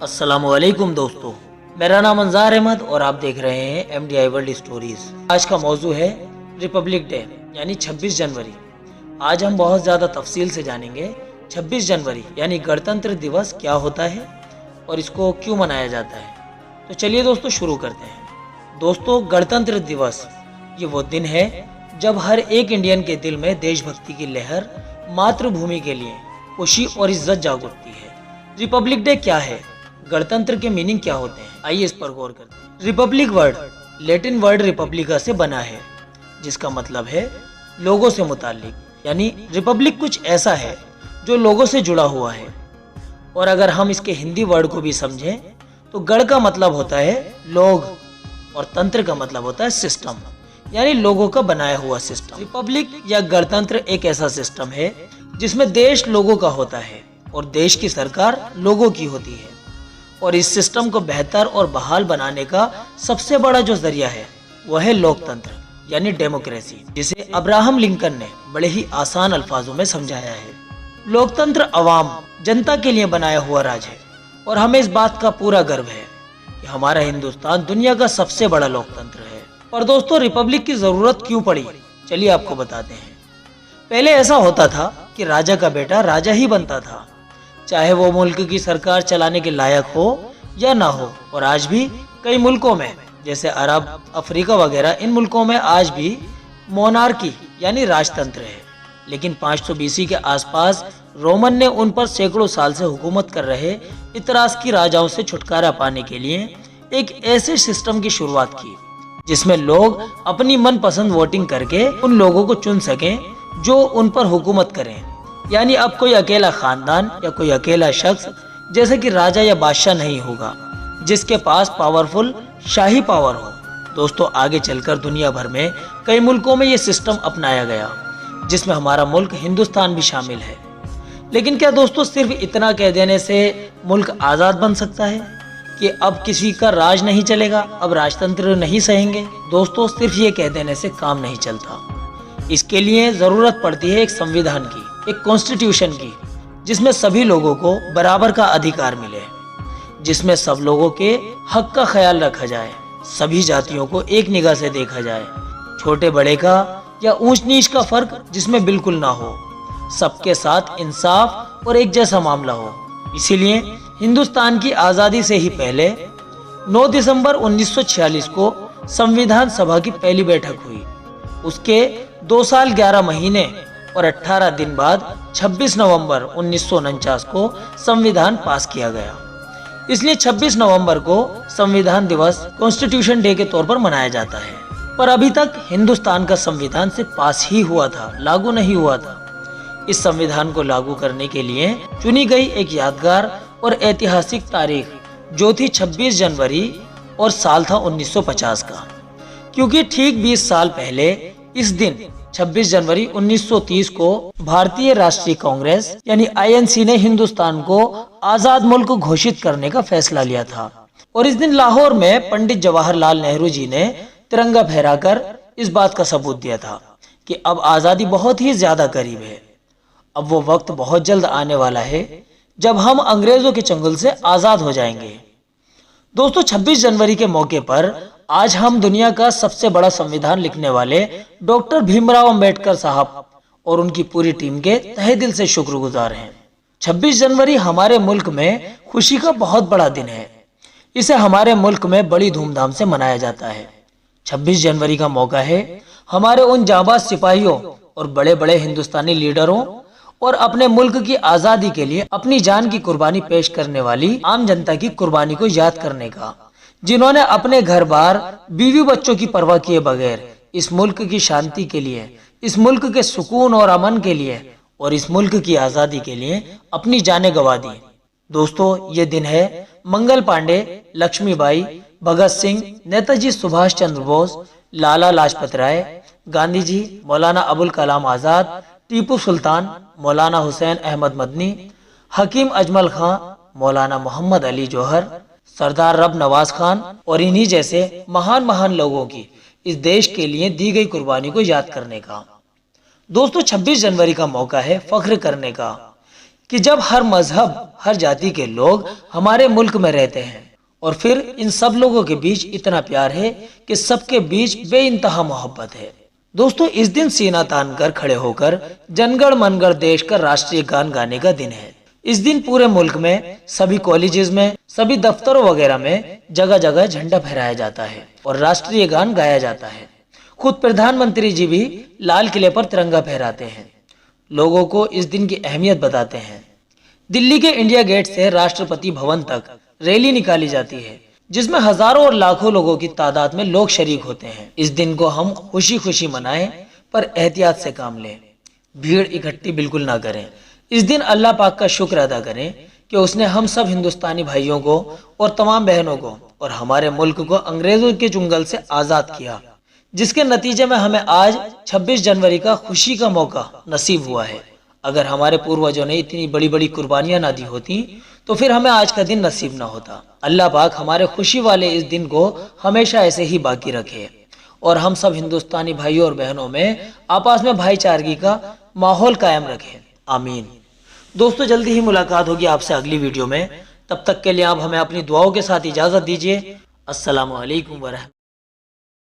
अस्सलामुअलैकुम दोस्तों, मेरा नाम अंजार अहमद और आप देख रहे हैं MDI वर्ल्ड स्टोरीज। आज का मौजू है रिपब्लिक डे यानी 26 जनवरी। आज हम बहुत ज़्यादा तफसील से जानेंगे 26 जनवरी यानी गणतंत्र दिवस क्या होता है और इसको क्यों मनाया जाता है। तो चलिए दोस्तों शुरू करते हैं। दोस्तों, गणतंत्र दिवस ये वो दिन है जब हर एक इंडियन के दिल में देशभक्ति की लहर, मातृभूमि के लिए खुशी और इज्जत जाग उठती है। रिपब्लिक डे क्या है, गणतंत्र के मीनिंग क्या होते हैं, आइए इस पर गौर करते हैं। Republic word Latin word Republica से बना है, जिसका मतलब है लोगों से मुताल्लिक, यानी रिपब्लिक कुछ ऐसा है जो लोगों से जुड़ा हुआ है। और अगर हम इसके हिंदी वर्ड को भी समझें तो गण का मतलब होता है लोग और तंत्र का मतलब होता है सिस्टम, यानी लोगों का बनाया हुआ सिस्टम। रिपब्लिक या गणतंत्र एक ऐसा सिस्टम है जिसमें देश लोगों का होता है और देश की सरकार लोगों की होती है। और इस सिस्टम को बेहतर और बहाल बनाने का सबसे बड़ा जो जरिया है वह है लोकतंत्र यानी डेमोक्रेसी, जिसे अब्राहम लिंकन ने बड़े ही आसान अल्फाजों में समझाया है। लोकतंत्र अवाम जनता के लिए बनाया हुआ राज है और हमें इस बात का पूरा गर्व है कि हमारा हिंदुस्तान दुनिया का सबसे बड़ा लोकतंत्र है। पर दोस्तों, रिपब्लिक की जरूरत क्यों पड़ी, चलिए आपको बताते हैं। पहले ऐसा होता था कि राजा का बेटा राजा ही बनता था, चाहे वो मुल्क की सरकार चलाने के लायक हो या ना हो। और आज भी कई मुल्कों में जैसे अरब, अफ्रीका वगैरह, इन मुल्कों में आज भी मोनार्की यानी राजतंत्र है। लेकिन 500 BC के आसपास रोमन ने उन पर सैकड़ों साल से हुकूमत कर रहे इतरास्की राजाओं से छुटकारा पाने के लिए एक ऐसे सिस्टम की शुरुआत की जिसमें लोग अपनी मनपसंद वोटिंग करके उन लोगों को चुन सकें जो उन पर हुकूमत करें। यानी अब कोई अकेला खानदान या कोई अकेला शख्स जैसे कि राजा या बादशाह नहीं होगा जिसके पास पावरफुल शाही पावर हो। दोस्तों, आगे चलकर दुनिया भर में कई मुल्कों में ये सिस्टम अपनाया गया, जिसमें हमारा मुल्क हिंदुस्तान भी शामिल है। लेकिन क्या दोस्तों सिर्फ इतना कह देने से मुल्क आज़ाद बन सकता है कि अब किसी का राज नहीं चलेगा, अब राजतंत्र नहीं सहेंगे? दोस्तों, सिर्फ ये कह देने से काम नहीं चलता। इसके लिए ज़रूरत पड़ती है एक संविधान की, एक कॉन्स्टिट्यूशन की, जिसमें सभी लोगों को बराबर का अधिकार मिले, जिसमें सब लोगों के हक का ख्याल रखा जाए, सभी जातियों को एक निगाह से देखा जाए, छोटे बड़े का या ऊंच नीच का फर्क जिसमें बिल्कुल ना हो, सबके साथ इंसाफ और एक जैसा मामला हो। इसीलिए हिंदुस्तान की आज़ादी से ही पहले 9 दिसंबर 1946 को संविधान सभा की पहली बैठक हुई। उसके 2 साल 11 महीने और 18 दिन बाद 26 नवंबर 1949 को संविधान पास किया गया। इसलिए 26 नवंबर को संविधान दिवस कॉन्स्टिट्यूशन डे के तौर पर मनाया जाता है। पर अभी तक हिंदुस्तान का संविधान सिर्फ पास ही हुआ था, लागू नहीं हुआ था। इस संविधान को लागू करने के लिए चुनी गई एक यादगार और ऐतिहासिक तारीख जो थी 26 जनवरी और साल था 1950 का, क्योंकि ठीक 20 साल पहले इस दिन 26 जनवरी 1930 को भारतीय राष्ट्रीय कांग्रेस यानी INC ने हिंदुस्तान को आजाद मुल्क घोषित करने का फैसला लिया था। और इस दिन लाहौर में पंडित जवाहरलाल नेहरू जी ने तिरंगा फहराकर इस बात का सबूत दिया था कि अब आज़ादी बहुत ही ज्यादा करीब है। अब वो वक्त बहुत जल्द आने वाला है जब हम अंग्रेजों के चंगुल से आज़ाद हो जाएंगे। दोस्तों, 26 जनवरी के मौके पर आज हम दुनिया का सबसे बड़ा संविधान लिखने वाले डॉक्टर भीमराव अंबेडकर साहब और उनकी पूरी टीम के तहे दिल से शुक्रगुजार हैं। 26 जनवरी हमारे मुल्क में खुशी का बहुत बड़ा दिन है। इसे हमारे मुल्क में बड़ी धूमधाम से मनाया जाता है। 26 जनवरी का मौका है हमारे उन जाबाज सिपाहियों और बड़े बड़े हिंदुस्तानी लीडरों और अपने मुल्क की आज़ादी के लिए अपनी जान की कुर्बानी पेश करने वाली आम जनता की कुर्बानी को याद करने का, जिन्होंने अपने घर बार, बीवी बच्चों की परवाह किए बगैर इस मुल्क की शांति के लिए, इस मुल्क के सुकून और अमन के लिए और इस मुल्क की आज़ादी के लिए अपनी जानें गंवा दी। दोस्तों, ये दिन है मंगल पांडे, लक्ष्मीबाई, भगत सिंह, नेताजी सुभाष चंद्र बोस, लाला लाजपत राय, गांधी जी, मौलाना अबुल कलाम आज़ाद, टीपू सुल्तान, मौलाना हुसैन अहमद मदनी, हकीम अजमल खां, मौलाना मोहम्मद अली जौहर, सरदार रब नवाज खान और इन्हीं जैसे महान लोगों की इस देश के लिए दी गई कुर्बानी को याद करने का। दोस्तों, 26 जनवरी का मौका है फख्र करने का कि जब हर मजहब, हर जाति के लोग हमारे मुल्क में रहते हैं और फिर इन सब लोगों के बीच इतना प्यार है कि सबके बीच बेइंतहा मोहब्बत है। दोस्तों, इस दिन सीना तान कर खड़े होकर जनगण मनगढ़ देश का राष्ट्रीय गान गाने का दिन है। इस दिन पूरे मुल्क में सभी कॉलेजेस में, सभी दफ्तरों वगैरह में जगह जगह झंडा फहराया जाता है और राष्ट्रीय गान गाया जाता है। खुद प्रधानमंत्री जी भी लाल किले पर तिरंगा फहराते हैं, लोगों को इस दिन की अहमियत बताते हैं। दिल्ली के इंडिया गेट से राष्ट्रपति भवन तक रैली निकाली जाती है, जिसमें हजारों और लाखों लोगों की तादाद में लोग शरीक होते हैं। इस दिन को हम खुशी खुशी मनाएं, पर एहतियात से काम लें। भीड़ इकट्ठी बिल्कुल ना करें। इस दिन अल्लाह पाक का शुक्र अदा करें कि उसने हम सब हिंदुस्तानी भाइयों को और तमाम बहनों को और हमारे मुल्क को अंग्रेजों के चुंगल से आज़ाद किया, जिसके नतीजे में हमें आज 26 जनवरी का खुशी का मौका नसीब हुआ है। अगर हमारे पूर्वजों ने इतनी बड़ी बड़ी कुर्बानियां ना दी होती तो फिर हमें आज का दिन नसीब ना होता। अल्लाह पाक हमारे खुशी वाले इस दिन को हमेशा ऐसे ही बाकी रखे और हम सब हिंदुस्तानी भाइयों और बहनों में आपस में भाईचारगी का माहौल कायम रखे। आमीन। दोस्तों, जल्दी ही मुलाकात होगी आपसे अगली वीडियो में। तब तक के लिए आप हमें अपनी दुआओं के साथ इजाजत दीजिए। अस्सलामु अलैकुम वरहमतुल्लाह।